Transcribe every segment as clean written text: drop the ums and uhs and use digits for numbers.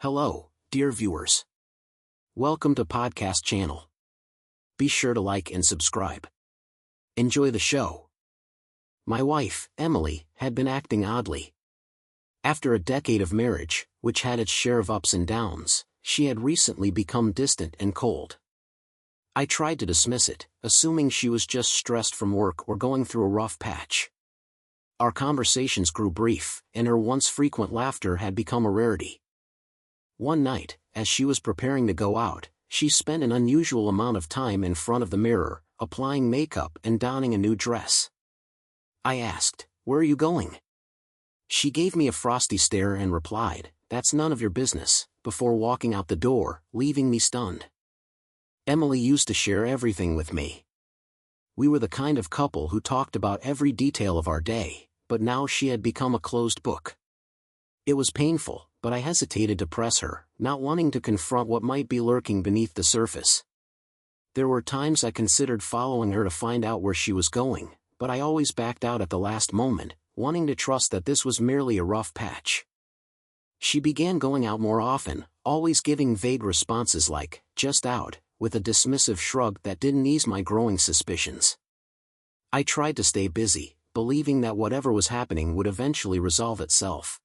Hello, dear viewers. Welcome to podcast channel. Be sure to like and subscribe. Enjoy the show. My wife, Emily, had been acting oddly. After a decade of marriage, which had its share of ups and downs, she had recently become distant and cold. I tried to dismiss it, assuming she was just stressed from work or going through a rough patch. Our conversations grew brief, and her once frequent laughter had become a rarity. One night, as she was preparing to go out, she spent an unusual amount of time in front of the mirror, applying makeup and donning a new dress. I asked, "Where are you going?" She gave me a frosty stare and replied, "That's none of your business," before walking out the door, leaving me stunned. Emily used to share everything with me. We were the kind of couple who talked about every detail of our day, but now she had become a closed book. It was painful, but I hesitated to press her, not wanting to confront what might be lurking beneath the surface. There were times I considered following her to find out where she was going, but I always backed out at the last moment, wanting to trust that this was merely a rough patch. She began going out more often, always giving vague responses like, "Just out," with a dismissive shrug that didn't ease my growing suspicions. I tried to stay busy, believing that whatever was happening would eventually resolve itself.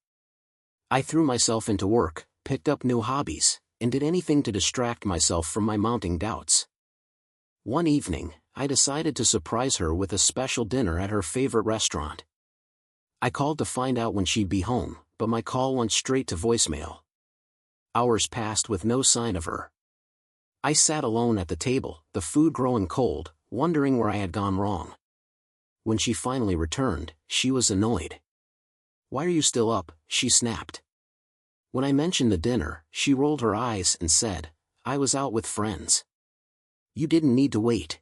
I threw myself into work, picked up new hobbies, and did anything to distract myself from my mounting doubts. One evening, I decided to surprise her with a special dinner at her favorite restaurant. I called to find out when she'd be home, but my call went straight to voicemail. Hours passed with no sign of her. I sat alone at the table, the food growing cold, wondering where I had gone wrong. When she finally returned, she was annoyed. "Why are you still up?" she snapped. When I mentioned the dinner, she rolled her eyes and said, "I was out with friends." "You didn't need to wait."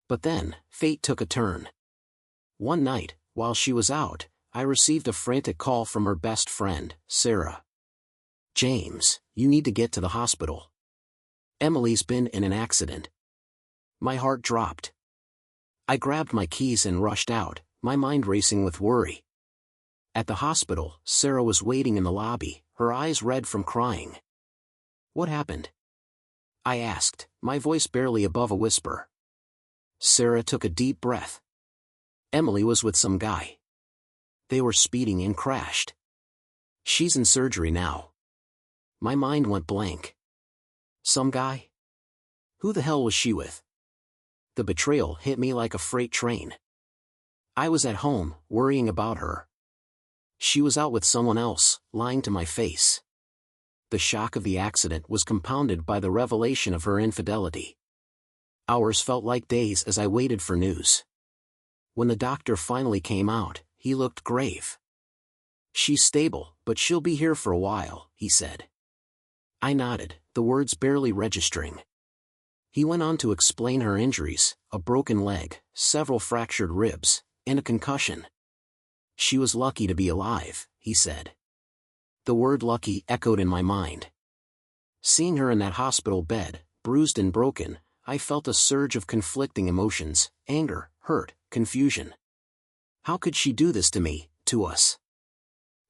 But then, fate took a turn. One night, while she was out, I received a frantic call from her best friend, Sarah. "James, you need to get to the hospital. Emily's been in an accident." My heart dropped. I grabbed my keys and rushed out, my mind racing with worry. At the hospital, Sarah was waiting in the lobby, her eyes red from crying. "What happened?" I asked, my voice barely above a whisper. Sarah took a deep breath. "Emily was with some guy. They were speeding and crashed. She's in surgery now." My mind went blank. Some guy? Who the hell was she with? The betrayal hit me like a freight train. I was at home, worrying about her. She was out with someone else, lying to my face. The shock of the accident was compounded by the revelation of her infidelity. Hours felt like days as I waited for news. When the doctor finally came out, he looked grave. "She's stable, but she'll be here for a while," he said. I nodded, the words barely registering. He went on to explain her injuries: a broken leg, several fractured ribs, and a concussion. "She was lucky to be alive," he said. The word lucky echoed in my mind. Seeing her in that hospital bed, bruised and broken, I felt a surge of conflicting emotions: anger, hurt, confusion. How could she do this to me, to us?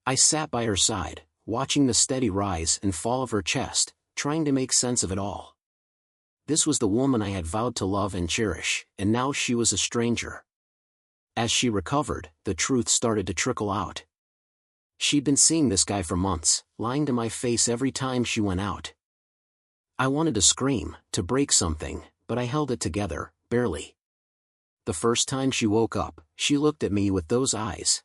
I sat by her side, watching the steady rise and fall of her chest, trying to make sense of it all. This was the woman I had vowed to love and cherish, and now she was a stranger. As she recovered, the truth started to trickle out. She'd been seeing this guy for months, lying to my face every time she went out. I wanted to scream, to break something, but I held it together, barely. The first time she woke up, she looked at me with those eyes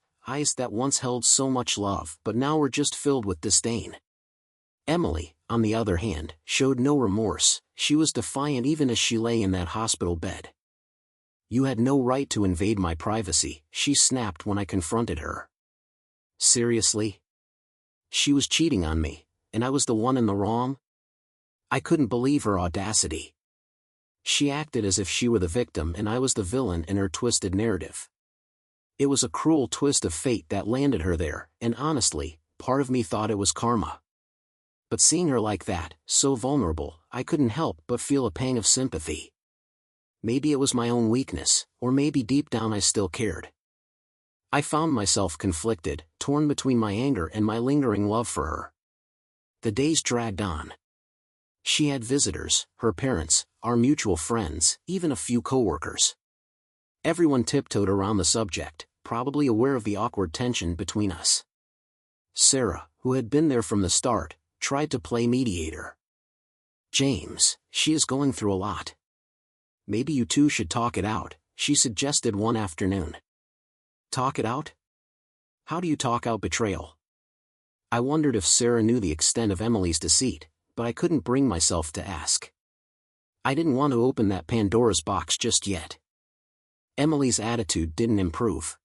that once held so much love but now were just filled with disdain. Emily, on the other hand, showed no remorse. She was defiant even as she lay in that hospital bed. "You had no right to invade my privacy," she snapped when I confronted her. Seriously? She was cheating on me, and I was the one in the wrong? I couldn't believe her audacity. She acted as if she were the victim and I was the villain in her twisted narrative. It was a cruel twist of fate that landed her there, and honestly, part of me thought it was karma. But seeing her like that, so vulnerable, I couldn't help but feel a pang of sympathy. Maybe it was my own weakness, or maybe deep down I still cared. I found myself conflicted, torn between my anger and my lingering love for her. The days dragged on. She had visitors, her parents, our mutual friends, even a few coworkers. Everyone tiptoed around the subject, probably aware of the awkward tension between us. Sarah, who had been there from the start, tried to play mediator. "James, she is going through a lot. Maybe you two should talk it out," she suggested one afternoon. Talk it out? How do you talk out betrayal? I wondered if Sarah knew the extent of Emily's deceit, but I couldn't bring myself to ask. I didn't want to open that Pandora's box just yet. Emily's attitude didn't improve.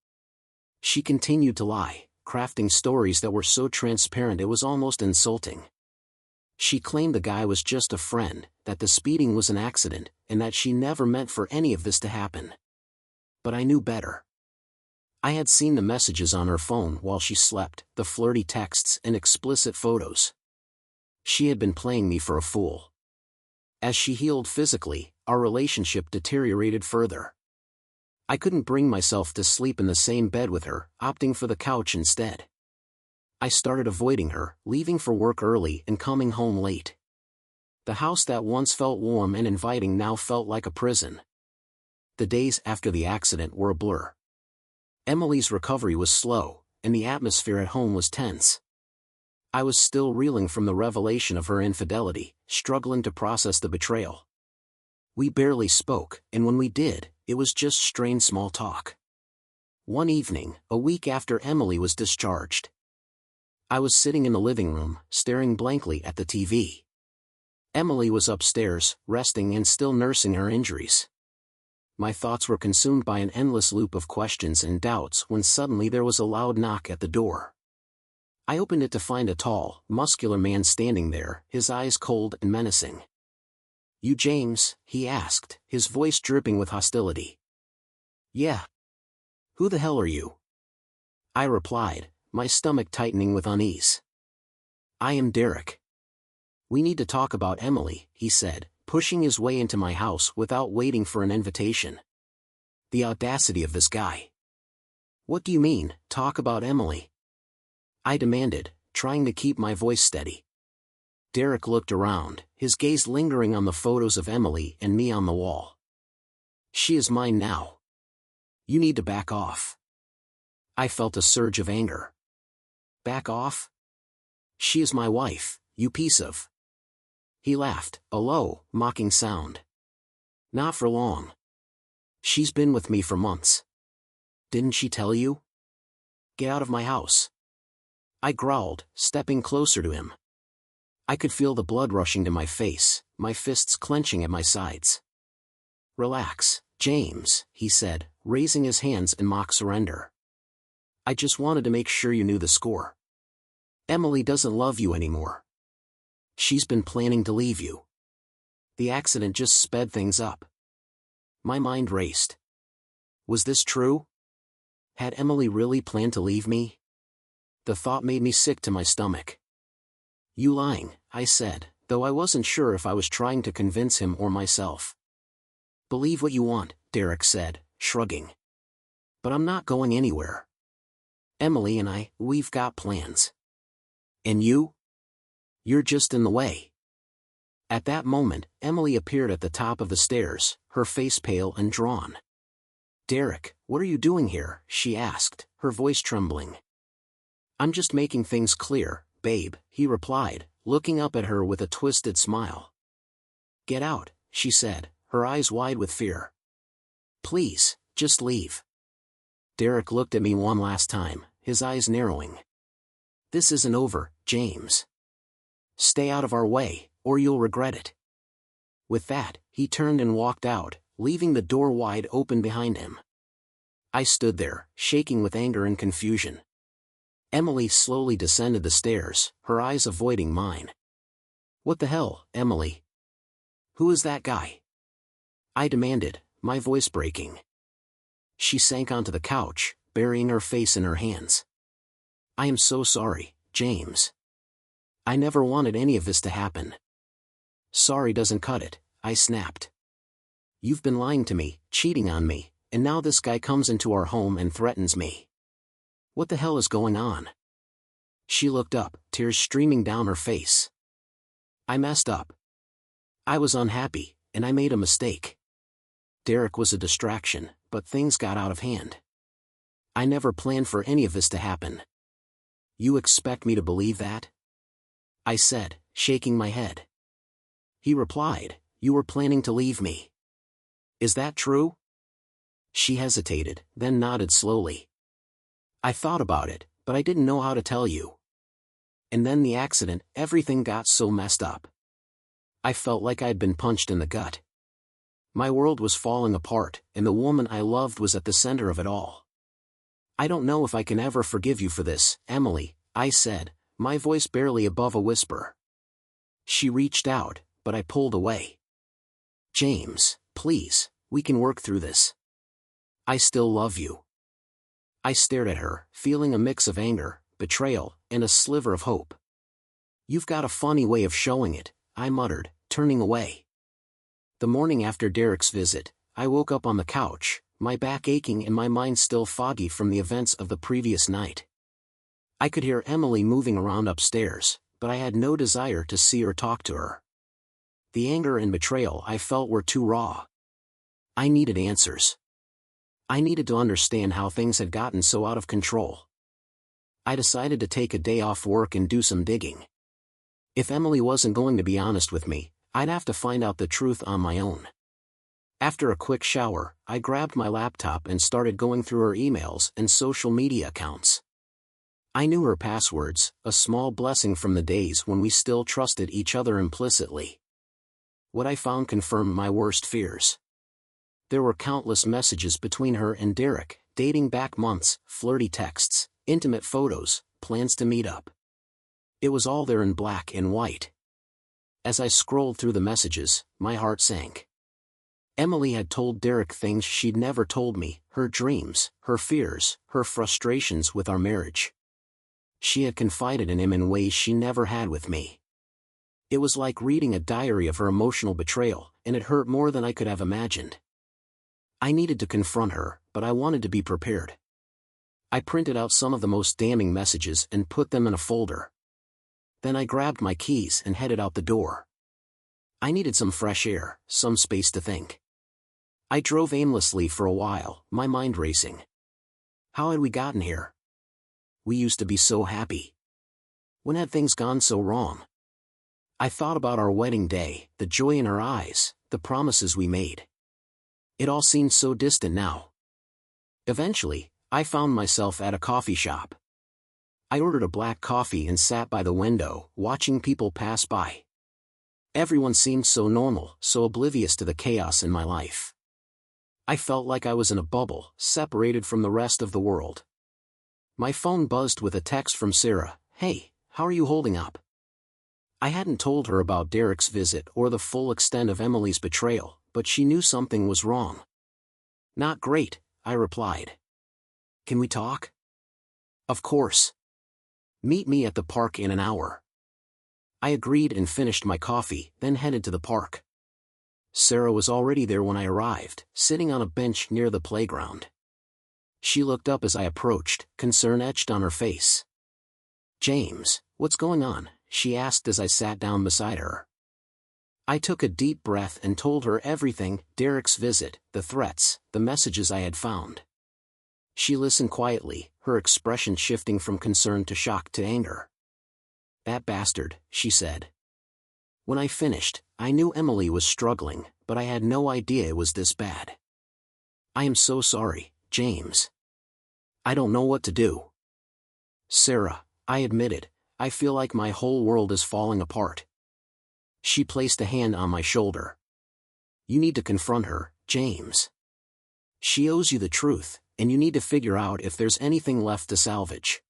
She continued to lie, crafting stories that were so transparent it was almost insulting. She claimed the guy was just a friend, that the speeding was an accident, and that she never meant for any of this to happen. But I knew better. I had seen the messages on her phone while she slept, the flirty texts and explicit photos. She had been playing me for a fool. As she healed physically, our relationship deteriorated further. I couldn't bring myself to sleep in the same bed with her, opting for the couch instead. I started avoiding her, leaving for work early and coming home late. The house that once felt warm and inviting now felt like a prison. The days after the accident were a blur. Emily's recovery was slow, and the atmosphere at home was tense. I was still reeling from the revelation of her infidelity, struggling to process the betrayal. We barely spoke, and when we did, it was just strained small talk. One evening, a week after Emily was discharged, I was sitting in the living room, staring blankly at the TV. Emily was upstairs, resting and still nursing her injuries. My thoughts were consumed by an endless loop of questions and doubts when suddenly there was a loud knock at the door. I opened it to find a tall, muscular man standing there, his eyes cold and menacing. "You James?" he asked, his voice dripping with hostility. "Yeah. Who the hell are you?" I replied, my stomach tightening with unease. "I am Derek." "We need to talk about Emily," he said, pushing his way into my house without waiting for an invitation. The audacity of this guy. "What do you mean, talk about Emily?" I demanded, trying to keep my voice steady. Derek looked around, his gaze lingering on the photos of Emily and me on the wall. "She is mine now. You need to back off." I felt a surge of anger. Back off? "She is my wife, you piece of..." He laughed, a low, mocking sound. "Not for long. She's been with me for months. Didn't she tell you? Get out of my house." I growled, stepping closer to him. I could feel the blood rushing to my face, my fists clenching at my sides. "Relax, James," he said, raising his hands in mock surrender. "I just wanted to make sure you knew the score. Emily doesn't love you anymore. She's been planning to leave you." The accident just sped things up. My mind raced. Was this true? Had Emily really planned to leave me? The thought made me sick to my stomach. "You lying," I said, though I wasn't sure if I was trying to convince him or myself. "Believe what you want," Derek said, shrugging. "But I'm not going anywhere. Emily and we've got plans. And you? You're just in the way." At that moment, Emily appeared at the top of the stairs, her face pale and drawn. "Derek, what are you doing here?" she asked, her voice trembling. "I'm just making things clear, babe," he replied, looking up at her with a twisted smile. "Get out," she said, her eyes wide with fear. "Please, just leave." Derek looked at me one last time, his eyes narrowing. "This isn't over, James. Stay out of our way, or you'll regret it." With that, he turned and walked out, leaving the door wide open behind him. I stood there, shaking with anger and confusion. Emily slowly descended the stairs, her eyes avoiding mine. "What the hell, Emily? Who is that guy?" I demanded, my voice breaking. She sank onto the couch, burying her face in her hands. "I am so sorry, James. I never wanted any of this to happen." "Sorry doesn't cut it," I snapped. "You've been lying to me, cheating on me, and now this guy comes into our home and threatens me. What the hell is going on?" She looked up, tears streaming down her face. I messed up. I was unhappy, and I made a mistake. Derek was a distraction, but things got out of hand. I never planned for any of this to happen. You expect me to believe that? I said, shaking my head. He replied, you were planning to leave me. Is that true? She hesitated, then nodded slowly. I thought about it, but I didn't know how to tell you. And then the accident, everything got so messed up. I felt like I'd been punched in the gut. My world was falling apart, and the woman I loved was at the center of it all. I don't know if I can ever forgive you for this, Emily, I said, my voice barely above a whisper. She reached out, but I pulled away. James, please, we can work through this. I still love you. I stared at her, feeling a mix of anger, betrayal, and a sliver of hope. You've got a funny way of showing it, I muttered, turning away. The morning after Derek's visit, I woke up on the couch, my back aching and my mind still foggy from the events of the previous night. I could hear Emily moving around upstairs, but I had no desire to see or talk to her. The anger and betrayal I felt were too raw. I needed answers. I needed to understand how things had gotten so out of control. I decided to take a day off work and do some digging. If Emily wasn't going to be honest with me, I'd have to find out the truth on my own. After a quick shower, I grabbed my laptop and started going through her emails and social media accounts. I knew her passwords, a small blessing from the days when we still trusted each other implicitly. What I found confirmed my worst fears. There were countless messages between her and Derek, dating back months, flirty texts, intimate photos, plans to meet up. It was all there in black and white. As I scrolled through the messages, my heart sank. Emily had told Derek things she'd never told me, her dreams, her fears, her frustrations with our marriage. She had confided in him in ways she never had with me. It was like reading a diary of her emotional betrayal, and it hurt more than I could have imagined. I needed to confront her, but I wanted to be prepared. I printed out some of the most damning messages and put them in a folder. Then I grabbed my keys and headed out the door. I needed some fresh air, some space to think. I drove aimlessly for a while, my mind racing. How had we gotten here? We used to be so happy. When had things gone so wrong? I thought about our wedding day, the joy in our eyes, the promises we made. It all seemed so distant now. Eventually, I found myself at a coffee shop. I ordered a black coffee and sat by the window, watching people pass by. Everyone seemed so normal, so oblivious to the chaos in my life. I felt like I was in a bubble, separated from the rest of the world. My phone buzzed with a text from Sarah. Hey, how are you holding up? I hadn't told her about Derek's visit or the full extent of Emily's betrayal, but she knew something was wrong. Not great, I replied. Can we talk? Of course. Meet me at the park in an hour. I agreed and finished my coffee, then headed to the park. Sarah was already there when I arrived, sitting on a bench near the playground. She looked up as I approached, concern etched on her face. James, what's going on? She asked as I sat down beside her. I took a deep breath and told her everything, Derek's visit, the threats, the messages I had found. She listened quietly, her expression shifting from concern to shock to anger. That bastard, she said. When I finished, I knew Emily was struggling, but I had no idea it was this bad. I am so sorry, James. I don't know what to do. Sarah, I admitted, I feel like my whole world is falling apart. She placed a hand on my shoulder. You need to confront her, James. She owes you the truth, and you need to figure out if there's anything left to salvage.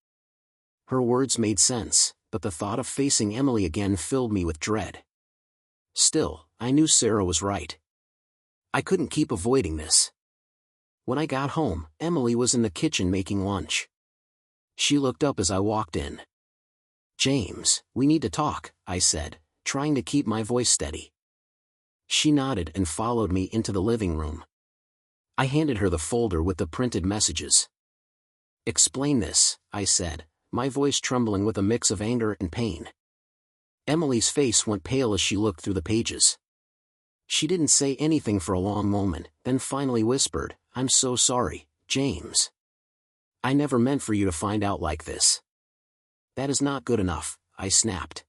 Her words made sense, but the thought of facing Emily again filled me with dread. Still, I knew Sarah was right. I couldn't keep avoiding this. When I got home, Emily was in the kitchen making lunch. She looked up as I walked in. James, we need to talk, I said, trying to keep my voice steady. She nodded and followed me into the living room. I handed her the folder with the printed messages. Explain this, I said, my voice trembling with a mix of anger and pain. Emily's face went pale as she looked through the pages. She didn't say anything for a long moment, then finally whispered, "I'm so sorry, James. I never meant for you to find out like this." "That is not good enough," I snapped.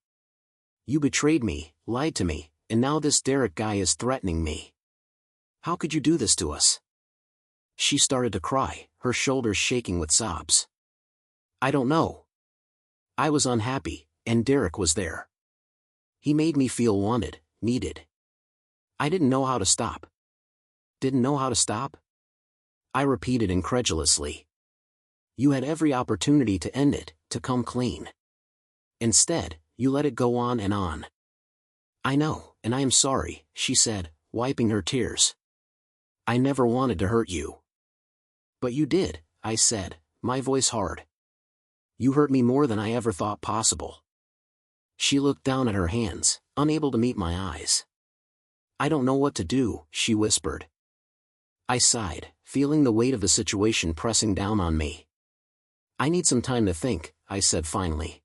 "You betrayed me, lied to me, and now this Derek guy is threatening me. How could you do this to us?" She started to cry, her shoulders shaking with sobs. "I don't know. I was unhappy, and Derek was there. He made me feel wanted, needed. I didn't know how to stop." "Didn't know how to stop?" I repeated incredulously. "You had every opportunity to end it, to come clean. Instead, you let it go on and on." "I know, and I am sorry," she said, wiping her tears. "I never wanted to hurt you." "But you did," I said, my voice hard. "You hurt me more than I ever thought possible." She looked down at her hands, unable to meet my eyes. "I don't know what to do," she whispered. I sighed, feeling the weight of the situation pressing down on me. "I need some time to think," I said finally.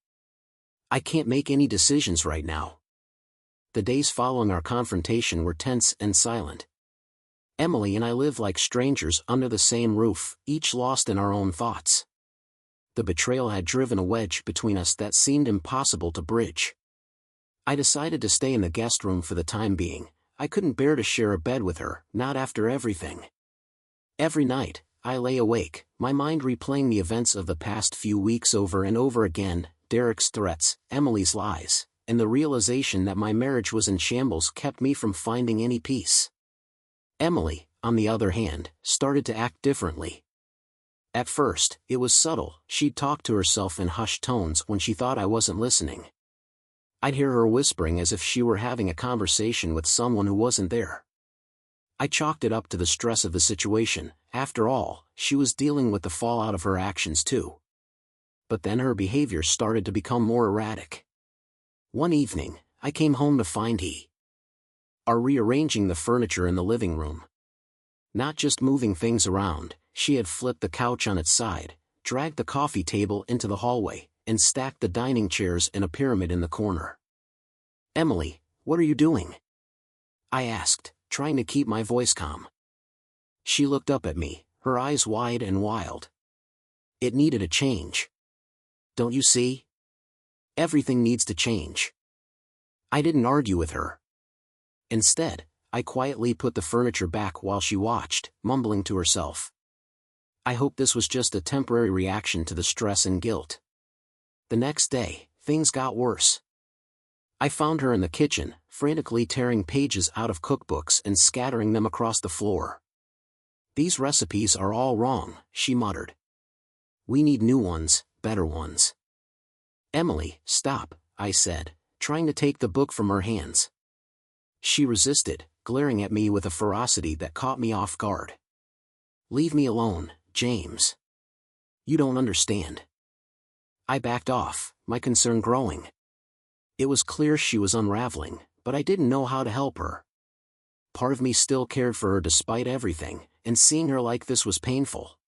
"I can't make any decisions right now." The days following our confrontation were tense and silent. Emily and I lived like strangers under the same roof, each lost in our own thoughts. The betrayal had driven a wedge between us that seemed impossible to bridge. I decided to stay in the guest room for the time being. I couldn't bear to share a bed with her, not after everything. Every night, I lay awake, my mind replaying the events of the past few weeks over and over again, Derek's threats, Emily's lies, and the realization that my marriage was in shambles kept me from finding any peace. Emily, on the other hand, started to act differently. At first, it was subtle. She'd talk to herself in hushed tones when she thought I wasn't listening. I'd hear her whispering as if she were having a conversation with someone who wasn't there. I chalked it up to the stress of the situation. After all, she was dealing with the fallout of her actions too. But then her behavior started to become more erratic. One evening, I came home to find he are rearranging the furniture in the living room. Not just moving things around, she had flipped the couch on its side, dragged the coffee table into the hallway, and stacked the dining chairs in a pyramid in the corner. "Emily, what are you doing?" I asked, trying to keep my voice calm. She looked up at me, her eyes wide and wild. "It needed a change. Don't you see? Everything needs to change." I didn't argue with her. Instead, I quietly put the furniture back while she watched, mumbling to herself. I hope this was just a temporary reaction to the stress and guilt. The next day, things got worse. I found her in the kitchen, frantically tearing pages out of cookbooks and scattering them across the floor. "These recipes are all wrong," she muttered. "We need new ones, better ones." "Emily, stop," I said, trying to take the book from her hands. She resisted, glaring at me with a ferocity that caught me off guard. "Leave me alone, James. You don't understand." I backed off, my concern growing. It was clear she was unraveling, but I didn't know how to help her. Part of me still cared for her despite everything, and seeing her like this was painful.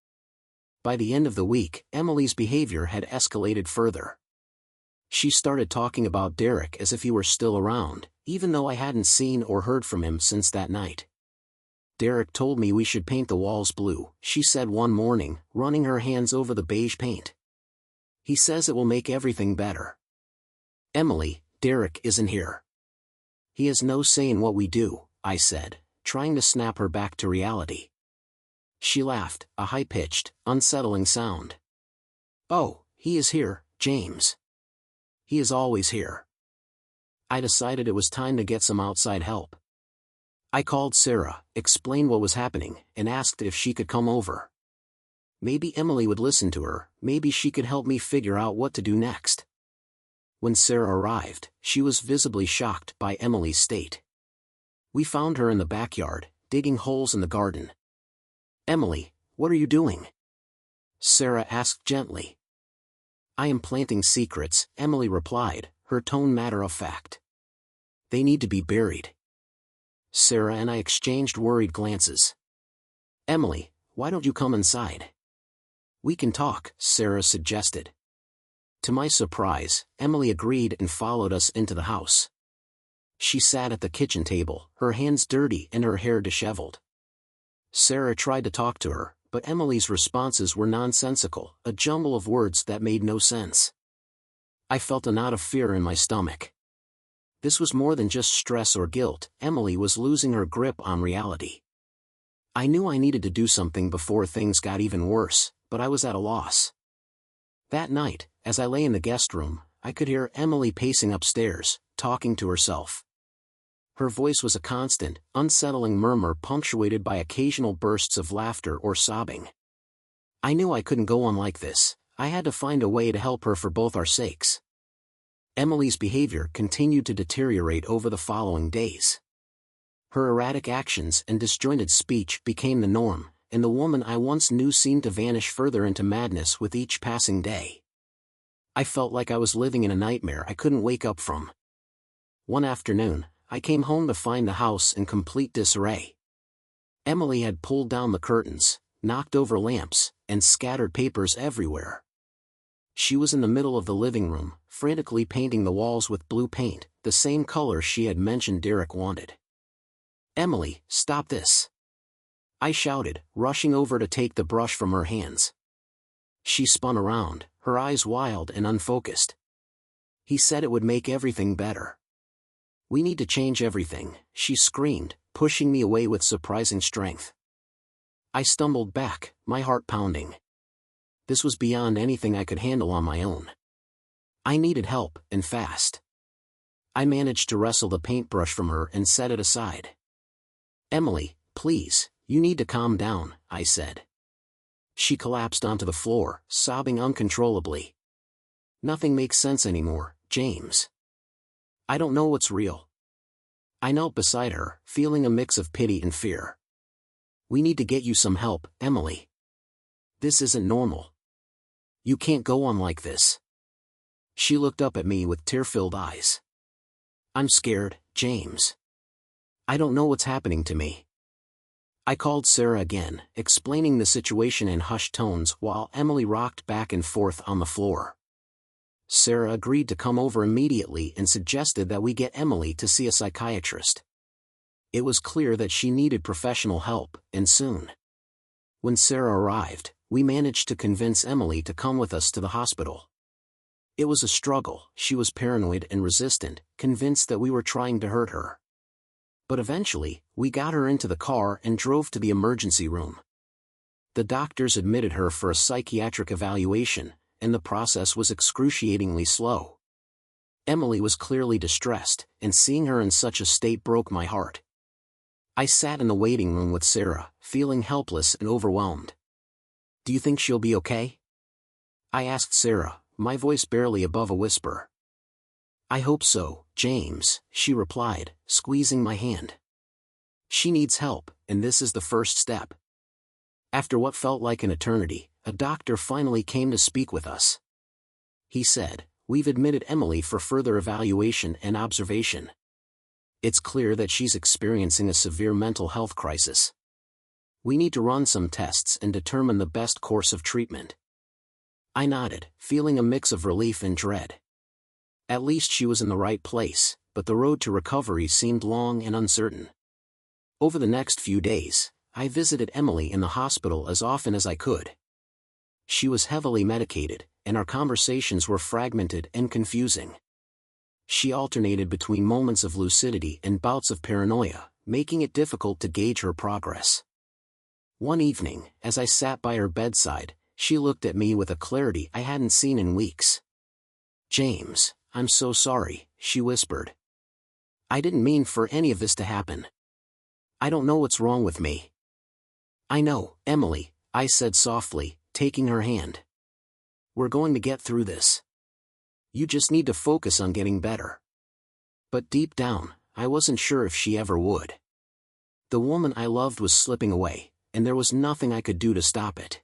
By the end of the week, Emily's behavior had escalated further. She started talking about Derek as if he were still around, even though I hadn't seen or heard from him since that night. "Derek told me we should paint the walls blue," she said one morning, running her hands over the beige paint. "He says it will make everything better." "Emily, Derek isn't here. He has no say in what we do," I said, trying to snap her back to reality. She laughed, a high-pitched, unsettling sound. "Oh, he is here, James. He is always here." I decided it was time to get some outside help. I called Sarah, explained what was happening, and asked if she could come over. Maybe Emily would listen to her, maybe she could help me figure out what to do next. When Sarah arrived, she was visibly shocked by Emily's state. We found her in the backyard, digging holes in the garden. "Emily, what are you doing?" Sarah asked gently. "I am planting secrets," Emily replied, her tone matter-of-fact. "They need to be buried." Sarah and I exchanged worried glances. "Emily, why don't you come inside? We can talk," Sarah suggested. To my surprise, Emily agreed and followed us into the house. She sat at the kitchen table, her hands dirty and her hair disheveled. Sarah tried to talk to her, but Emily's responses were nonsensical, a jumble of words that made no sense. I felt a knot of fear in my stomach. This was more than just stress or guilt. Emily was losing her grip on reality. I knew I needed to do something before things got even worse, but I was at a loss. That night, as I lay in the guest room, I could hear Emily pacing upstairs, talking to herself. Her voice was a constant, unsettling murmur punctuated by occasional bursts of laughter or sobbing. I knew I couldn't go on like this. I had to find a way to help her for both our sakes. Emily's behavior continued to deteriorate over the following days. Her erratic actions and disjointed speech became the norm, and the woman I once knew seemed to vanish further into madness with each passing day. I felt like I was living in a nightmare I couldn't wake up from. One afternoon, I came home to find the house in complete disarray. Emily had pulled down the curtains, knocked over lamps, and scattered papers everywhere. She was in the middle of the living room, frantically painting the walls with blue paint, the same color she had mentioned Derek wanted. "Emily, stop this!" I shouted, rushing over to take the brush from her hands. She spun around, her eyes wild and unfocused. "He said it would make everything better." "We need to change everything," she screamed, pushing me away with surprising strength. I stumbled back, my heart pounding. This was beyond anything I could handle on my own. I needed help, and fast. I managed to wrestle the paintbrush from her and set it aside. "Emily, please, you need to calm down," I said. She collapsed onto the floor, sobbing uncontrollably. "Nothing makes sense anymore, James. I don't know what's real." I knelt beside her, feeling a mix of pity and fear. "We need to get you some help, Emily. This isn't normal. You can't go on like this." She looked up at me with tear-filled eyes. "I'm scared, James. I don't know what's happening to me." I called Sarah again, explaining the situation in hushed tones while Emily rocked back and forth on the floor. Sarah agreed to come over immediately and suggested that we get Emily to see a psychiatrist. It was clear that she needed professional help, and soon. When Sarah arrived, we managed to convince Emily to come with us to the hospital. It was a struggle. She was paranoid and resistant, convinced that we were trying to hurt her. But eventually, we got her into the car and drove to the emergency room. The doctors admitted her for a psychiatric evaluation, and the process was excruciatingly slow. Emily was clearly distressed, and seeing her in such a state broke my heart. I sat in the waiting room with Sarah, feeling helpless and overwhelmed. "Do you think she'll be okay?" I asked Sarah, my voice barely above a whisper. "I hope so, James," she replied, squeezing my hand. "She needs help, and this is the first step." After what felt like an eternity, a doctor finally came to speak with us. He said, "We've admitted Emily for further evaluation and observation. It's clear that she's experiencing a severe mental health crisis. We need to run some tests and determine the best course of treatment." I nodded, feeling a mix of relief and dread. At least she was in the right place, but the road to recovery seemed long and uncertain. Over the next few days, I visited Emily in the hospital as often as I could. She was heavily medicated, and our conversations were fragmented and confusing. She alternated between moments of lucidity and bouts of paranoia, making it difficult to gauge her progress. One evening, as I sat by her bedside, she looked at me with a clarity I hadn't seen in weeks. "James, I'm so sorry," she whispered. "I didn't mean for any of this to happen. I don't know what's wrong with me." "I know, Emily," I said softly, taking her hand. "We're going to get through this. You just need to focus on getting better." But deep down, I wasn't sure if she ever would. The woman I loved was slipping away, and there was nothing I could do to stop it.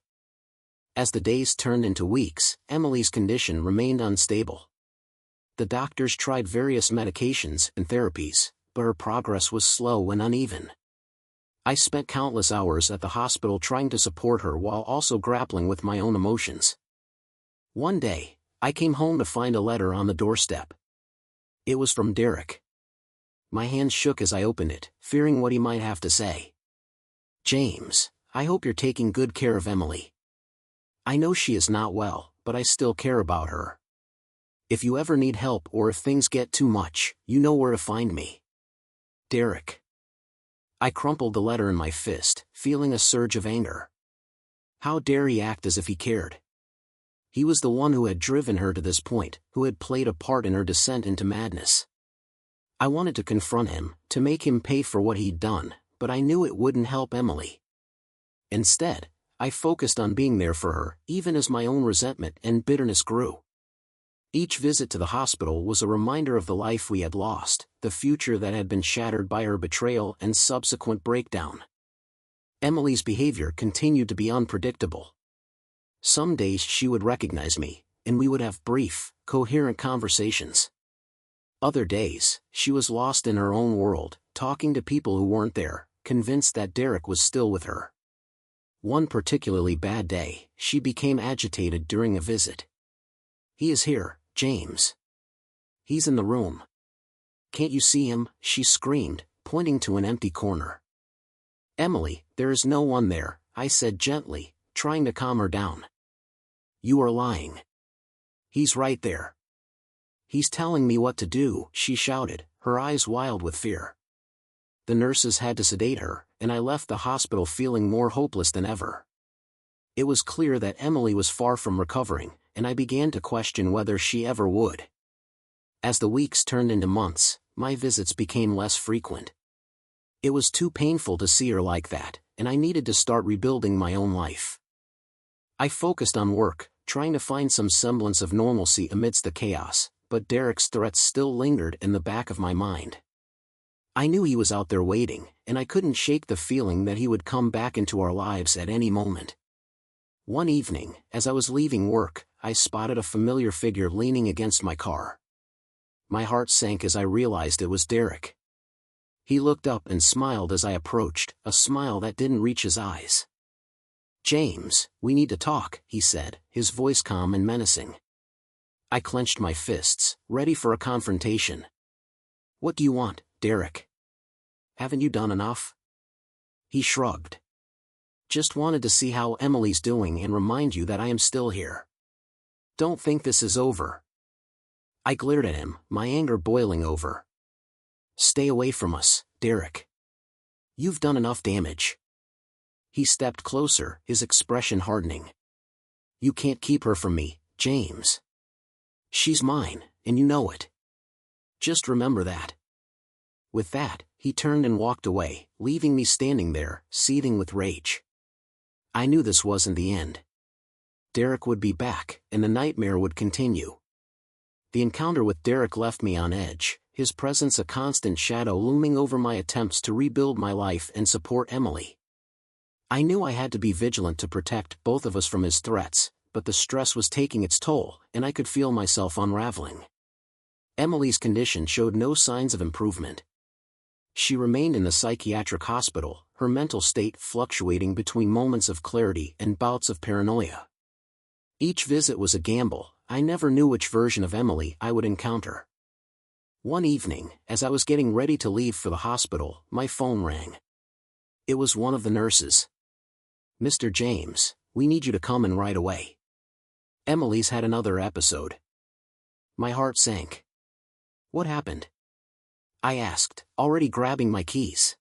As the days turned into weeks, Emily's condition remained unstable. The doctors tried various medications and therapies, but her progress was slow and uneven. I spent countless hours at the hospital trying to support her while also grappling with my own emotions. One day, I came home to find a letter on the doorstep. It was from Derek. My hands shook as I opened it, fearing what he might have to say. James, I hope you're taking good care of Emily. I know she is not well, but I still care about her. If you ever need help or if things get too much, you know where to find me. Derek. I crumpled the letter in my fist, feeling a surge of anger. How dare he act as if he cared? He was the one who had driven her to this point, who had played a part in her descent into madness. I wanted to confront him, to make him pay for what he'd done, but I knew it wouldn't help Emily. Instead, I focused on being there for her, even as my own resentment and bitterness grew. Each visit to the hospital was a reminder of the life we had lost, the future that had been shattered by her betrayal and subsequent breakdown. Emily's behavior continued to be unpredictable. Some days she would recognize me, and we would have brief, coherent conversations. Other days, she was lost in her own world, talking to people who weren't there, convinced that Derek was still with her. One particularly bad day, she became agitated during a visit. He is here, James. He's in the room. Can't you see him? She screamed, pointing to an empty corner. Emily, there is no one there, I said gently, trying to calm her down. You are lying. He's right there. He's telling me what to do, she shouted, her eyes wild with fear. The nurses had to sedate her, and I left the hospital feeling more hopeless than ever. It was clear that Emily was far from recovering, and I began to question whether she ever would. As the weeks turned into months, my visits became less frequent. It was too painful to see her like that, and I needed to start rebuilding my own life. I focused on work, trying to find some semblance of normalcy amidst the chaos, but Derek's threats still lingered in the back of my mind. I knew he was out there waiting, and I couldn't shake the feeling that he would come back into our lives at any moment. One evening, as I was leaving work, I spotted a familiar figure leaning against my car. My heart sank as I realized it was Derek. He looked up and smiled as I approached, a smile that didn't reach his eyes. James, we need to talk, he said, his voice calm and menacing. I clenched my fists, ready for a confrontation. What do you want, Derek? Haven't you done enough? He shrugged. Just wanted to see how Emily's doing and remind you that I am still here. Don't think this is over. I glared at him, my anger boiling over. Stay away from us, Derek. You've done enough damage. He stepped closer, his expression hardening. You can't keep her from me, James. She's mine, and you know it. Just remember that. With that, he turned and walked away, leaving me standing there, seething with rage. I knew this wasn't the end. Derek would be back, and the nightmare would continue. The encounter with Derek left me on edge, his presence a constant shadow looming over my attempts to rebuild my life and support Emily. I knew I had to be vigilant to protect both of us from his threats, but the stress was taking its toll, and I could feel myself unraveling. Emily's condition showed no signs of improvement. She remained in the psychiatric hospital, her mental state fluctuating between moments of clarity and bouts of paranoia. Each visit was a gamble, I never knew which version of Emily I would encounter. One evening, as I was getting ready to leave for the hospital, my phone rang. It was one of the nurses. Mr. James, we need you to come in right away. Emily's had another episode. My heart sank. What happened? I asked, already grabbing my keys.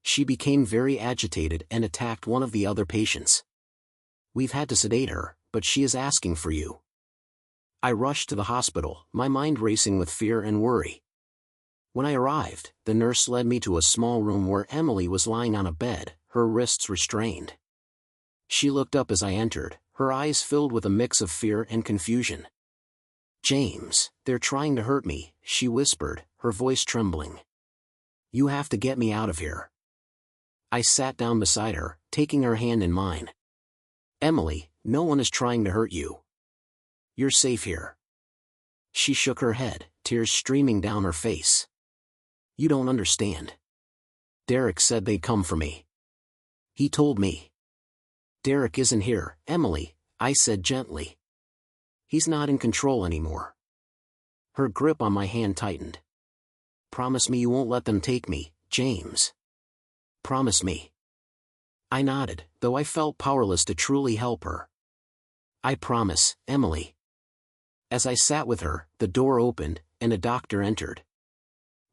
She became very agitated and attacked one of the other patients. We've had to sedate her, but she is asking for you. I rushed to the hospital, my mind racing with fear and worry. When I arrived, the nurse led me to a small room where Emily was lying on a bed, her wrists restrained. She looked up as I entered, her eyes filled with a mix of fear and confusion. James, they're trying to hurt me, she whispered, her voice trembling. You have to get me out of here. I sat down beside her, taking her hand in mine. Emily, no one is trying to hurt you. You're safe here. She shook her head, tears streaming down her face. You don't understand. Derek said they'd come for me. He told me. Derek isn't here, Emily, I said gently. He's not in control anymore. Her grip on my hand tightened. Promise me you won't let them take me, James. Promise me. I nodded, though I felt powerless to truly help her. I promise, Emily. As I sat with her, the door opened, and a doctor entered.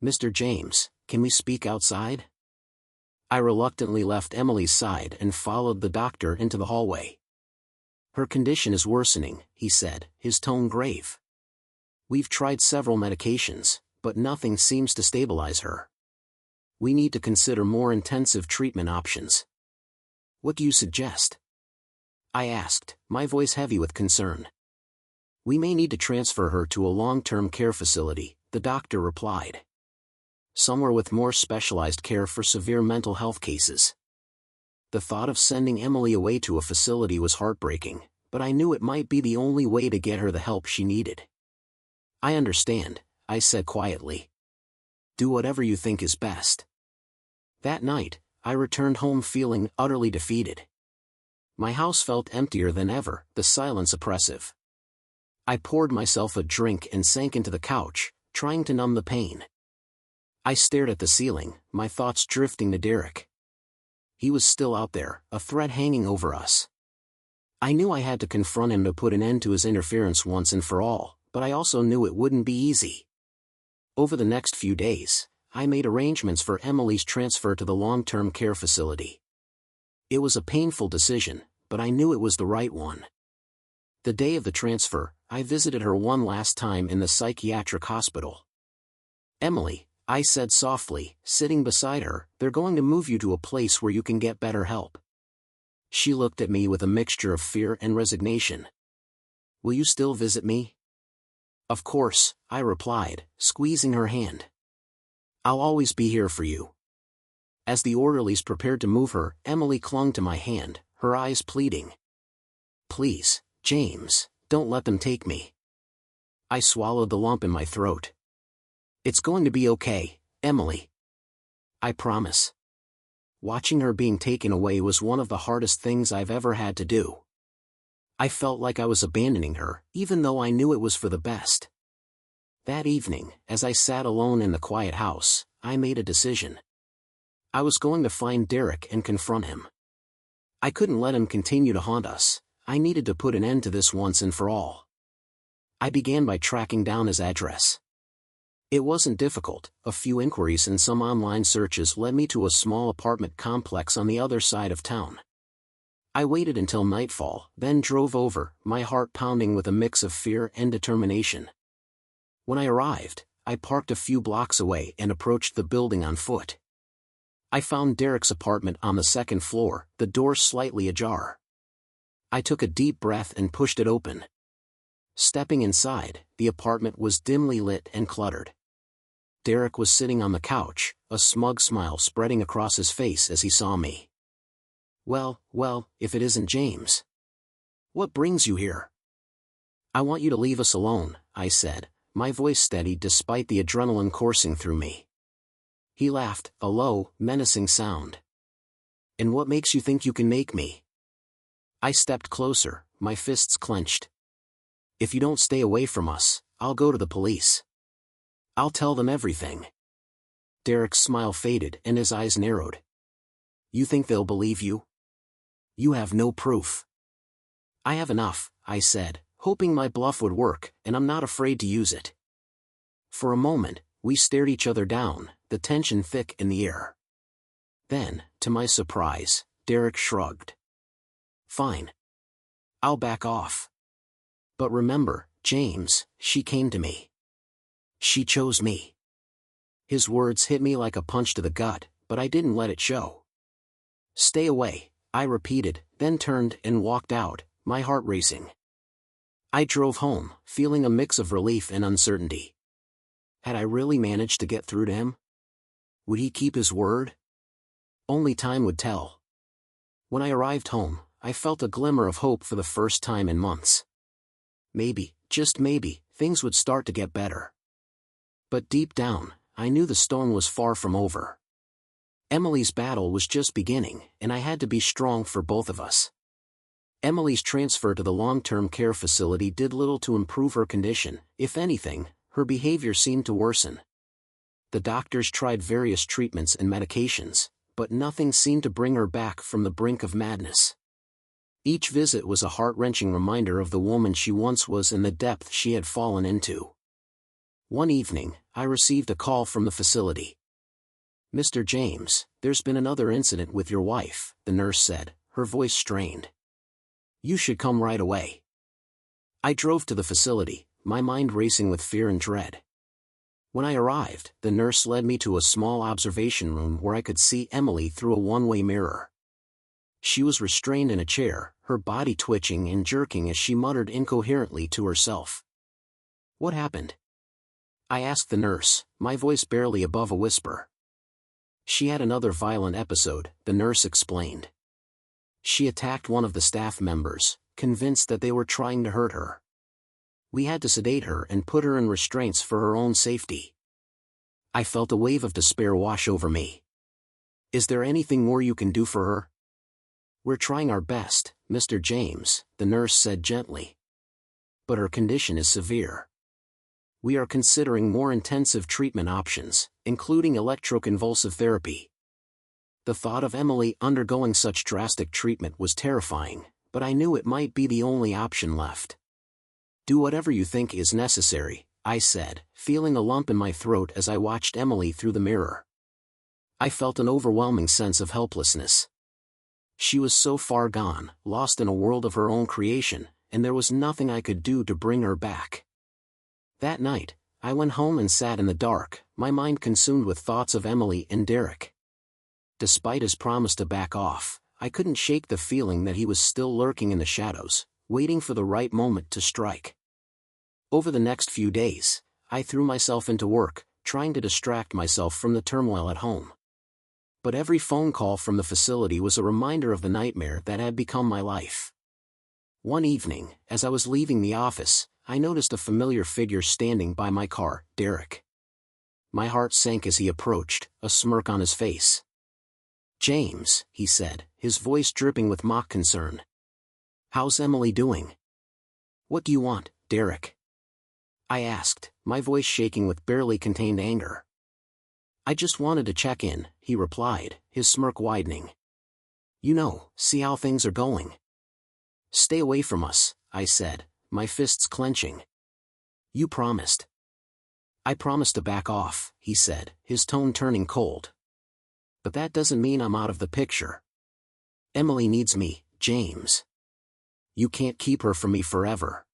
Mr. James, can we speak outside? I reluctantly left Emily's side and followed the doctor into the hallway. Her condition is worsening, he said, his tone grave. We've tried several medications, but nothing seems to stabilize her. We need to consider more intensive treatment options. What do you suggest? I asked, my voice heavy with concern. We may need to transfer her to a long-term care facility, the doctor replied. Somewhere with more specialized care for severe mental health cases. The thought of sending Emily away to a facility was heartbreaking, but I knew it might be the only way to get her the help she needed. I understand, I said quietly. Do whatever you think is best. That night, I returned home feeling utterly defeated. My house felt emptier than ever, the silence oppressive. I poured myself a drink and sank into the couch, trying to numb the pain. I stared at the ceiling, my thoughts drifting to Derek. He was still out there, a threat hanging over us. I knew I had to confront him to put an end to his interference once and for all, but I also knew it wouldn't be easy. Over the next few days, I made arrangements for Emily's transfer to the long-term care facility. It was a painful decision, but I knew it was the right one. The day of the transfer, I visited her one last time in the psychiatric hospital. Emily, I said softly, sitting beside her, they're going to move you to a place where you can get better help. She looked at me with a mixture of fear and resignation. Will you still visit me? Of course, I replied, squeezing her hand. I'll always be here for you. As the orderlies prepared to move her, Emily clung to my hand, her eyes pleading. Please, James, don't let them take me. I swallowed the lump in my throat. It's going to be okay, Emily. I promise. Watching her being taken away was one of the hardest things I've ever had to do. I felt like I was abandoning her, even though I knew it was for the best. That evening, as I sat alone in the quiet house, I made a decision. I was going to find Derek and confront him. I couldn't let him continue to haunt us. I needed to put an end to this once and for all. I began by tracking down his address. It wasn't difficult. A few inquiries and some online searches led me to a small apartment complex on the other side of town. I waited until nightfall, then drove over, my heart pounding with a mix of fear and determination. When I arrived, I parked a few blocks away and approached the building on foot. I found Derek's apartment on the second floor, the door slightly ajar. I took a deep breath and pushed it open. Stepping inside, the apartment was dimly lit and cluttered. Derek was sitting on the couch, a smug smile spreading across his face as he saw me. Well, if it isn't James. What brings you here? I want you to leave us alone, I said, my voice steady despite the adrenaline coursing through me. He laughed, a low, menacing sound. And what makes you think you can make me? I stepped closer, my fists clenched. If you don't stay away from us, I'll go to the police. I'll tell them everything. Derek's smile faded and his eyes narrowed. You think they'll believe you? You have no proof. I have enough, I said, hoping my bluff would work, and I'm not afraid to use it. For a moment, we stared each other down, the tension thick in the air. Then, to my surprise, Derek shrugged. Fine. I'll back off. But remember, James, she came to me. She chose me. His words hit me like a punch to the gut, but I didn't let it show. Stay away, I repeated, then turned and walked out, my heart racing. I drove home, feeling a mix of relief and uncertainty. Had I really managed to get through to him? Would he keep his word? Only time would tell. When I arrived home, I felt a glimmer of hope for the first time in months. Maybe, just maybe, things would start to get better. But deep down, I knew the storm was far from over. Emily's battle was just beginning, and I had to be strong for both of us. Emily's transfer to the long-term care facility did little to improve her condition. If anything, her behavior seemed to worsen. The doctors tried various treatments and medications, but nothing seemed to bring her back from the brink of madness. Each visit was a heart-wrenching reminder of the woman she once was and the depth she had fallen into. One evening, I received a call from the facility. "Mr. James, there's been another incident with your wife," the nurse said, her voice strained. "You should come right away." I drove to the facility, my mind racing with fear and dread. When I arrived, the nurse led me to a small observation room where I could see Emily through a one-way mirror. She was restrained in a chair, her body twitching and jerking as she muttered incoherently to herself. "What happened?" I asked the nurse, my voice barely above a whisper. "She had another violent episode," the nurse explained. "She attacked one of the staff members, convinced that they were trying to hurt her. We had to sedate her and put her in restraints for her own safety." I felt a wave of despair wash over me. "Is there anything more you can do for her?" "We're trying our best, Mr. James," the nurse said gently. "But her condition is severe. We are considering more intensive treatment options, including electroconvulsive therapy." The thought of Emily undergoing such drastic treatment was terrifying, but I knew it might be the only option left. "Do whatever you think is necessary," I said, feeling a lump in my throat as I watched Emily through the mirror. I felt an overwhelming sense of helplessness. She was so far gone, lost in a world of her own creation, and there was nothing I could do to bring her back. That night, I went home and sat in the dark, my mind consumed with thoughts of Emily and Derek. Despite his promise to back off, I couldn't shake the feeling that he was still lurking in the shadows, waiting for the right moment to strike. Over the next few days, I threw myself into work, trying to distract myself from the turmoil at home. But every phone call from the facility was a reminder of the nightmare that had become my life. One evening, as I was leaving the office, I noticed a familiar figure standing by my car, Derek. My heart sank as he approached, a smirk on his face. "James," he said, his voice dripping with mock concern. "How's Emily doing?" "What do you want, Derek?" I asked, my voice shaking with barely contained anger. "I just wanted to check in," he replied, his smirk widening. "See how things are going." "Stay away from us," I said, my fists clenching. "You promised." "I promised to back off," he said, his tone turning cold. "But that doesn't mean I'm out of the picture. Emily needs me, James. You can't keep her from me forever."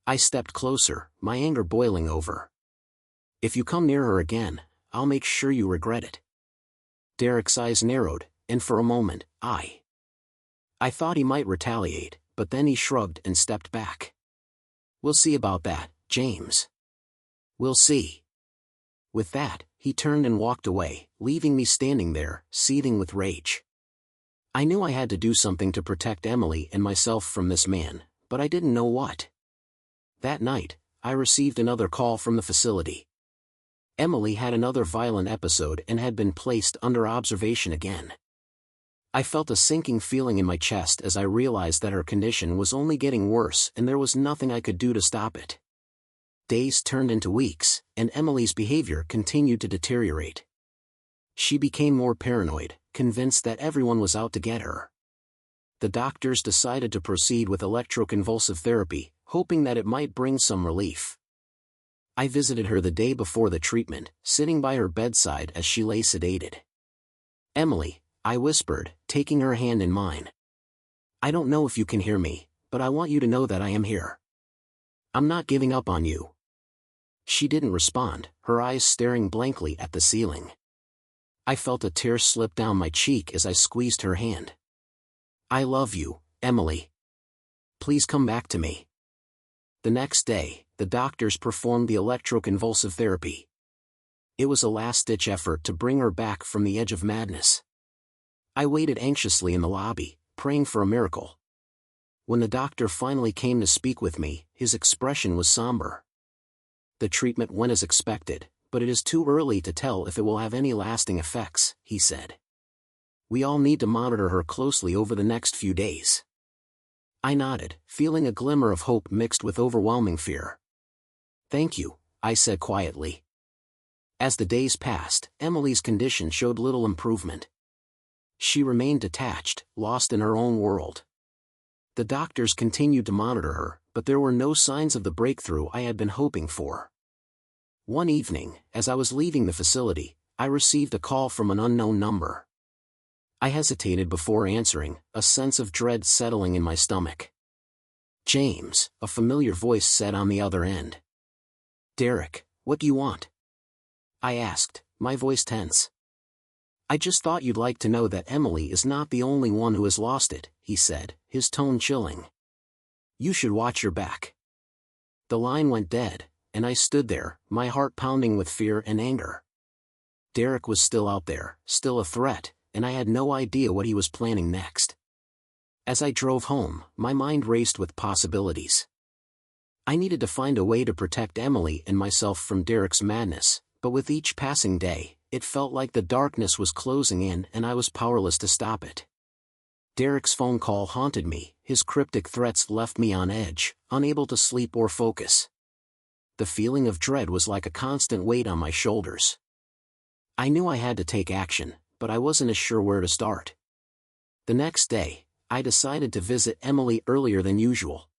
I stepped closer, my anger boiling over. "If you come near her again, I'll make sure you regret it." Derek's eyes narrowed, and for a moment, I thought he might retaliate, but then he shrugged and stepped back. "We'll see about that, James. We'll see." With that, he turned and walked away, leaving me standing there, seething with rage. I knew I had to do something to protect Emily and myself from this man, but I didn't know what. That night, I received another call from the facility. Emily had another violent episode and had been placed under observation again. I felt a sinking feeling in my chest as I realized that her condition was only getting worse and there was nothing I could do to stop it. Days turned into weeks, and Emily's behavior continued to deteriorate. She became more paranoid, convinced that everyone was out to get her. The doctors decided to proceed with electroconvulsive therapy, hoping that it might bring some relief. I visited her the day before the treatment, sitting by her bedside as she lay sedated. "Emily," I whispered, taking her hand in mine. "I don't know if you can hear me, but I want you to know that I am here. I'm not giving up on you." She didn't respond, her eyes staring blankly at the ceiling. I felt a tear slip down my cheek as I squeezed her hand. "I love you, Emily. Please come back to me." The next day, the doctors performed the electroconvulsive therapy. It was a last-ditch effort to bring her back from the edge of madness. I waited anxiously in the lobby, praying for a miracle. When the doctor finally came to speak with me, his expression was somber. "The treatment went as expected, but it is too early to tell if it will have any lasting effects," he said. "We all need to monitor her closely over the next few days." I nodded, feeling a glimmer of hope mixed with overwhelming fear. "Thank you," I said quietly. As the days passed, Emily's condition showed little improvement. She remained detached, lost in her own world. The doctors continued to monitor her, but there were no signs of the breakthrough I had been hoping for. One evening, as I was leaving the facility, I received a call from an unknown number. I hesitated before answering, a sense of dread settling in my stomach. "James," a familiar voice said on the other end. "Derek, what do you want?" I asked, my voice tense. "I just thought you'd like to know that Emily is not the only one who has lost it," he said, his tone chilling. "You should watch your back." The line went dead, and I stood there, my heart pounding with fear and anger. Derek was still out there, still a threat, and I had no idea what he was planning next. As I drove home, my mind raced with possibilities. I needed to find a way to protect Emily and myself from Derek's madness, but with each passing day, it felt like the darkness was closing in and I was powerless to stop it. Derek's phone call haunted me, his cryptic threats left me on edge, unable to sleep or focus. The feeling of dread was like a constant weight on my shoulders. I knew I had to take action, but I wasn't as sure where to start. The next day, I decided to visit Emily earlier than usual.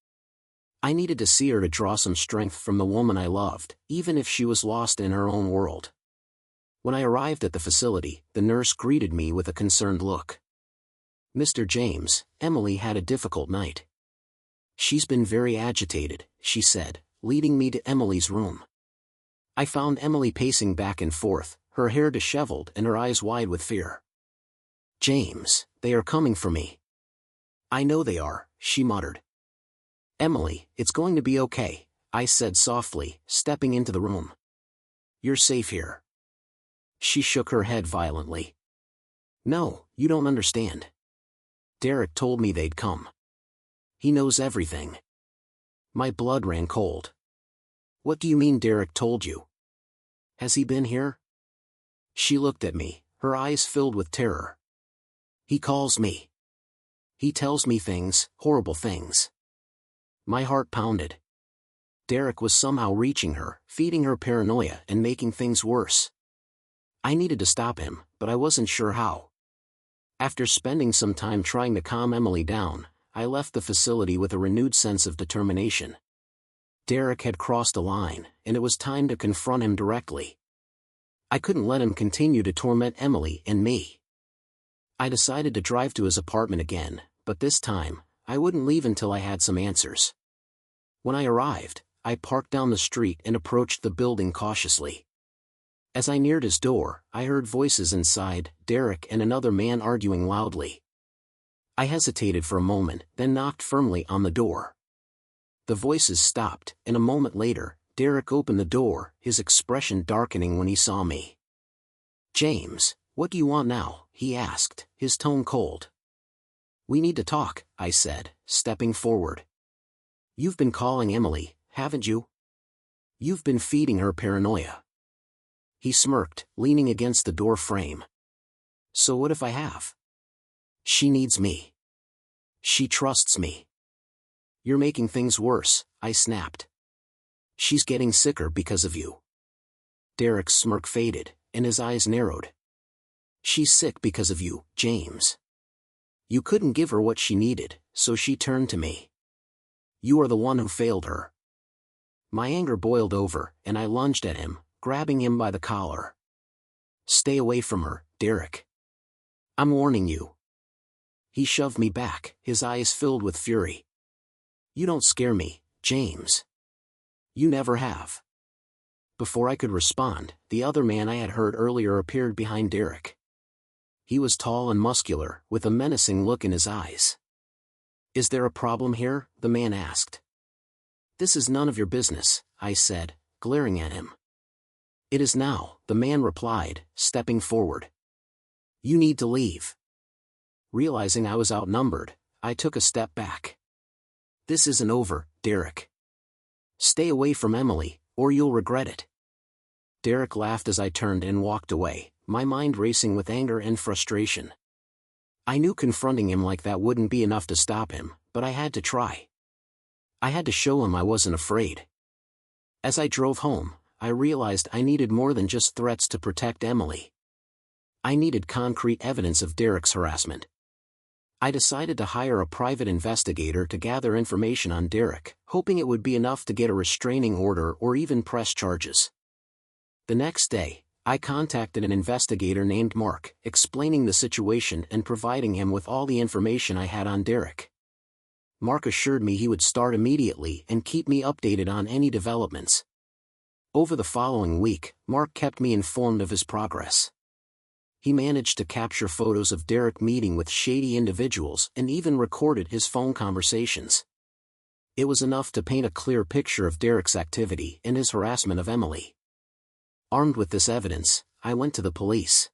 I needed to see her to draw some strength from the woman I loved, even if she was lost in her own world. When I arrived at the facility, the nurse greeted me with a concerned look. "Mr. James, Emily had a difficult night. She's been very agitated," she said, leading me to Emily's room. I found Emily pacing back and forth, her hair disheveled and her eyes wide with fear. "James, they are coming for me." "I know they are," she muttered. "Emily, it's going to be okay," I said softly, stepping into the room. "You're safe here." She shook her head violently. "No, you don't understand. Derek told me they'd come. He knows everything." My blood ran cold. "What do you mean Derek told you? Has he been here?" She looked at me, her eyes filled with terror. "He calls me. He tells me things, horrible things." My heart pounded. Derek was somehow reaching her, feeding her paranoia and making things worse. I needed to stop him, but I wasn't sure how. After spending some time trying to calm Emily down, I left the facility with a renewed sense of determination. Derek had crossed a line, and it was time to confront him directly. I couldn't let him continue to torment Emily and me. I decided to drive to his apartment again, but this time, I wouldn't leave until I had some answers. When I arrived, I parked down the street and approached the building cautiously. As I neared his door, I heard voices inside, Derek and another man arguing loudly. I hesitated for a moment, then knocked firmly on the door. The voices stopped, and a moment later, Derek opened the door, his expression darkening when he saw me. "James, what do you want now?" he asked, his tone cold. "We need to talk," I said, stepping forward. "You've been calling Emily, haven't you? You've been feeding her paranoia." He smirked, leaning against the door frame. "So what if I have? She needs me. She trusts me." "You're making things worse," I snapped. "She's getting sicker because of you." Derek's smirk faded, and his eyes narrowed. "She's sick because of you, James. You couldn't give her what she needed, so she turned to me. You are the one who failed her." My anger boiled over, and I lunged at him, grabbing him by the collar. "Stay away from her, Derek. I'm warning you." He shoved me back, his eyes filled with fury. "You don't scare me, James. You never have." Before I could respond, the other man I had heard earlier appeared behind Derek. He was tall and muscular, with a menacing look in his eyes. "Is there a problem here?" the man asked. "This is none of your business," I said, glaring at him. "It is now," the man replied, stepping forward. "You need to leave." Realizing I was outnumbered, I took a step back. "This isn't over, Derek. Stay away from Emily, or you'll regret it." Derek laughed as I turned and walked away, my mind racing with anger and frustration. I knew confronting him like that wouldn't be enough to stop him, but I had to try. I had to show him I wasn't afraid. As I drove home, I realized I needed more than just threats to protect Emily. I needed concrete evidence of Derek's harassment. I decided to hire a private investigator to gather information on Derek, hoping it would be enough to get a restraining order or even press charges. The next day, I contacted an investigator named Mark, explaining the situation and providing him with all the information I had on Derek. Mark assured me he would start immediately and keep me updated on any developments. Over the following week, Mark kept me informed of his progress. He managed to capture photos of Derek meeting with shady individuals and even recorded his phone conversations. It was enough to paint a clear picture of Derek's activity and his harassment of Emily. Armed with this evidence, I went to the police.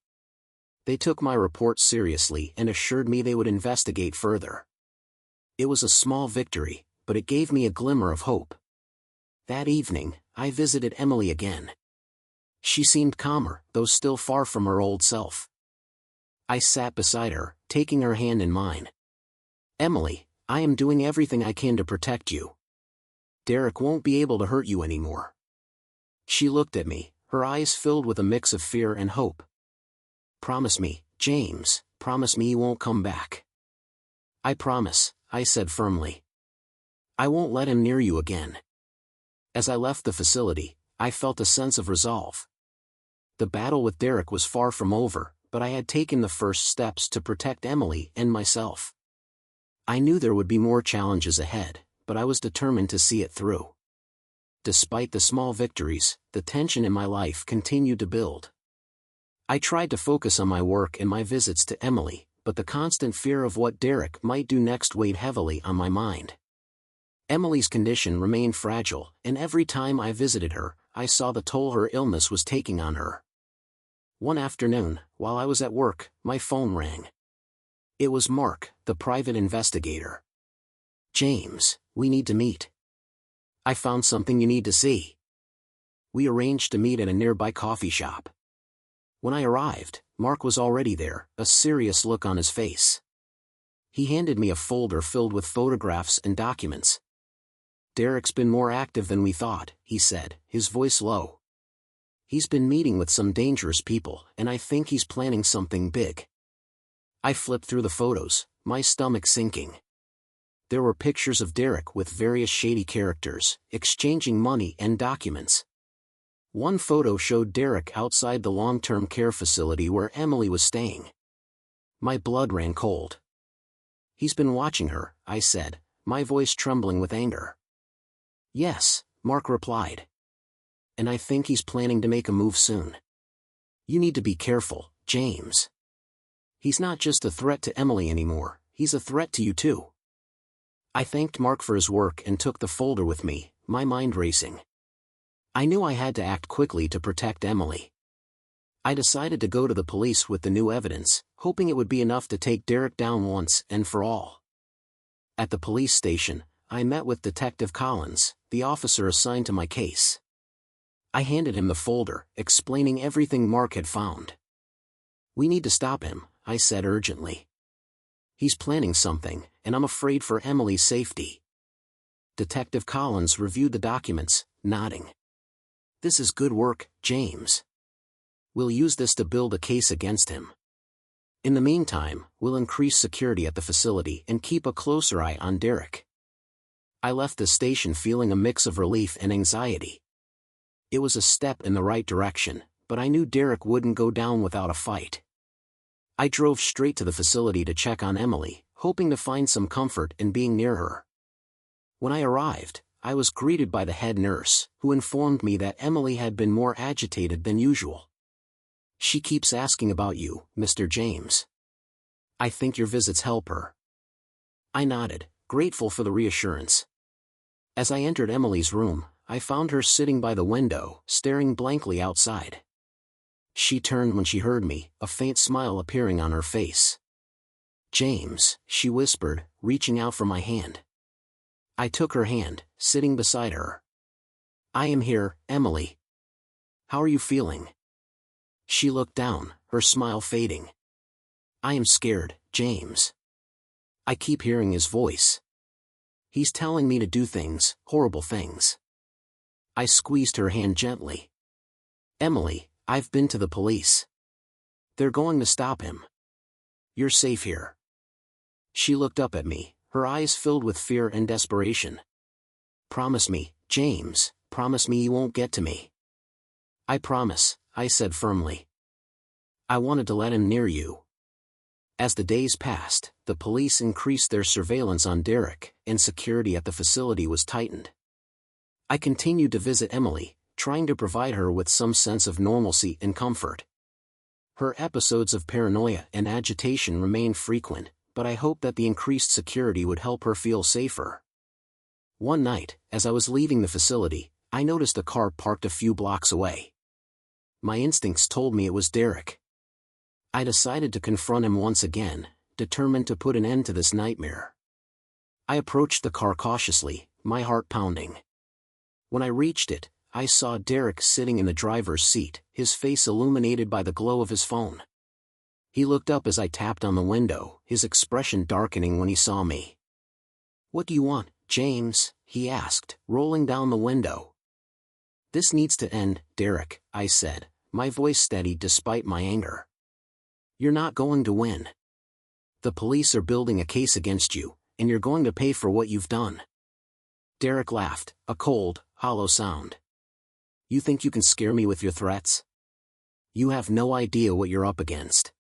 They took my report seriously and assured me they would investigate further. It was a small victory, but it gave me a glimmer of hope. That evening, I visited Emily again. She seemed calmer, though still far from her old self. I sat beside her, taking her hand in mine. "Emily, I am doing everything I can to protect you. Derek won't be able to hurt you anymore." She looked at me, her eyes filled with a mix of fear and hope. "Promise me, James, promise me you won't come back." "I promise," I said firmly. "I won't let him near you again." As I left the facility, I felt a sense of resolve. The battle with Derek was far from over, but I had taken the first steps to protect Emily and myself. I knew there would be more challenges ahead, but I was determined to see it through. Despite the small victories, the tension in my life continued to build. I tried to focus on my work and my visits to Emily, but the constant fear of what Derek might do next weighed heavily on my mind. Emily's condition remained fragile, and every time I visited her, I saw the toll her illness was taking on her. One afternoon, while I was at work, my phone rang. It was Mark, the private investigator. "James, we need to meet. I found something you need to see." We arranged to meet at a nearby coffee shop. When I arrived, Mark was already there, a serious look on his face. He handed me a folder filled with photographs and documents. "Derek's been more active than we thought," he said, his voice low. "He's been meeting with some dangerous people, and I think he's planning something big." I flipped through the photos, my stomach sinking. There were pictures of Derek with various shady characters, exchanging money and documents. One photo showed Derek outside the long-term care facility where Emily was staying. My blood ran cold. "He's been watching her," I said, my voice trembling with anger. "Yes," Mark replied. "And I think he's planning to make a move soon. You need to be careful, James. He's not just a threat to Emily anymore, he's a threat to you too." I thanked Mark for his work and took the folder with me, my mind racing. I knew I had to act quickly to protect Emily. I decided to go to the police with the new evidence, hoping it would be enough to take Derek down once and for all. At the police station, I met with Detective Collins, the officer assigned to my case. I handed him the folder, explaining everything Mark had found. "We need to stop him," I said urgently. "He's planning something, and I'm afraid for Emily's safety." Detective Collins reviewed the documents, nodding. "This is good work, James. We'll use this to build a case against him. In the meantime, we'll increase security at the facility and keep a closer eye on Derek." I left the station feeling a mix of relief and anxiety. It was a step in the right direction, but I knew Derek wouldn't go down without a fight. I drove straight to the facility to check on Emily, hoping to find some comfort in being near her. When I arrived, I was greeted by the head nurse, who informed me that Emily had been more agitated than usual. "She keeps asking about you, Mr. James. I think your visits help her." I nodded, grateful for the reassurance. As I entered Emily's room, I found her sitting by the window, staring blankly outside. She turned when she heard me, a faint smile appearing on her face. "James," she whispered, reaching out for my hand. I took her hand, sitting beside her. "I am here, Emily. How are you feeling?" She looked down, her smile fading. I am scared, James. I keep hearing his voice. He's telling me to do things, horrible things. I squeezed her hand gently. Emily, I've been to the police. They're going to stop him. You're safe here. She looked up at me, her eyes filled with fear and desperation. Promise me, James, promise me you won't get to me. I promise, I said firmly. I wanted to let him near you. As the days passed, the police increased their surveillance on Derek, and security at the facility was tightened. I continued to visit Emily, trying to provide her with some sense of normalcy and comfort. Her episodes of paranoia and agitation remained frequent, but I hoped that the increased security would help her feel safer. One night, as I was leaving the facility, I noticed a car parked a few blocks away. My instincts told me it was Derek. I decided to confront him once again, determined to put an end to this nightmare. I approached the car cautiously, my heart pounding. When I reached it, I saw Derek sitting in the driver's seat, his face illuminated by the glow of his phone. He looked up as I tapped on the window, his expression darkening when he saw me. "What do you want, James?" he asked, rolling down the window. "This needs to end, Derek," I said, my voice steady despite my anger. "You're not going to win. The police are building a case against you, and you're going to pay for what you've done." Derek laughed, a cold, hollow sound. "You think you can scare me with your threats? You have no idea what you're up against."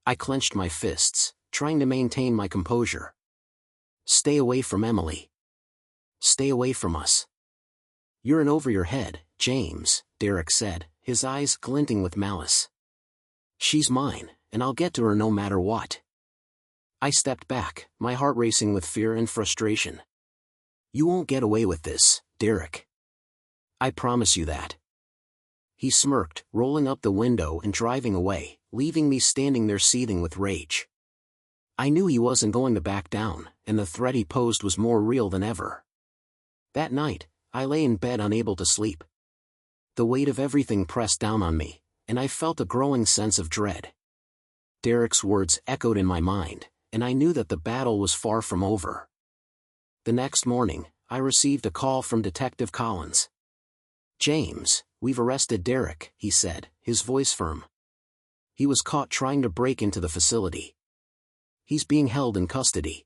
I clenched my fists, trying to maintain my composure. "Stay away from Emily. Stay away from us." "You're in over your head, James," Derek said, his eyes glinting with malice. "She's mine, and I'll get to her no matter what." I stepped back, my heart racing with fear and frustration. "You won't get away with this, Derek. I promise you that." He smirked, rolling up the window and driving away, leaving me standing there seething with rage. I knew he wasn't going to back down, and the threat he posed was more real than ever. That night, I lay in bed unable to sleep. The weight of everything pressed down on me, and I felt a growing sense of dread. Derek's words echoed in my mind, and I knew that the battle was far from over. The next morning, I received a call from Detective Collins. "James, we've arrested Derek," he said, his voice firm. "He was caught trying to break into the facility. He's being held in custody."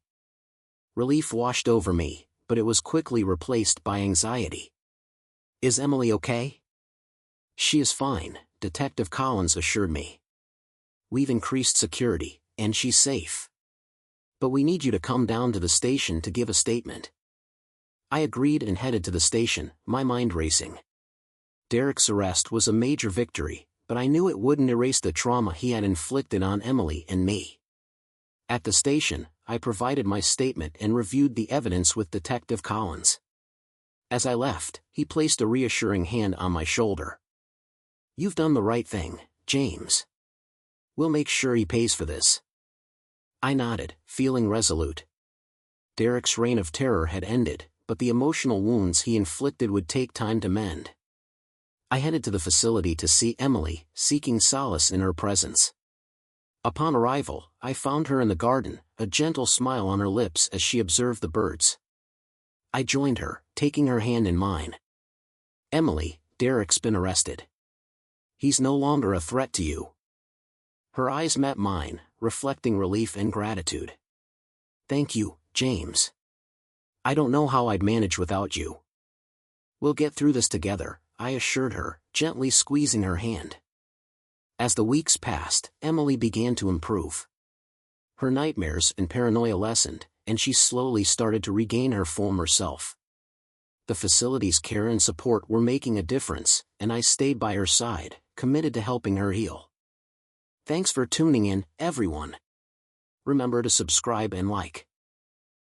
Relief washed over me, but it was quickly replaced by anxiety. "Is Emily okay?" "She is fine," Detective Collins assured me. "We've increased security, and she's safe. But we need you to come down to the station to give a statement." I agreed and headed to the station, my mind racing. Derek's arrest was a major victory, but I knew it wouldn't erase the trauma he had inflicted on Emily and me. At the station, I provided my statement and reviewed the evidence with Detective Collins. As I left, he placed a reassuring hand on my shoulder. "You've done the right thing, James. We'll make sure he pays for this." I nodded, feeling resolute. Derek's reign of terror had ended, but the emotional wounds he inflicted would take time to mend. I headed to the facility to see Emily, seeking solace in her presence. Upon arrival, I found her in the garden, a gentle smile on her lips as she observed the birds. I joined her, taking her hand in mine. "Emily, Derek's been arrested. He's no longer a threat to you." Her eyes met mine, reflecting relief and gratitude. "Thank you, James. I don't know how I'd manage without you." "We'll get through this together," I assured her, gently squeezing her hand. As the weeks passed, Emily began to improve. Her nightmares and paranoia lessened, and she slowly started to regain her former self. The facility's care and support were making a difference, and I stayed by her side, committed to helping her heal. Thanks for tuning in, everyone. Remember to subscribe and like.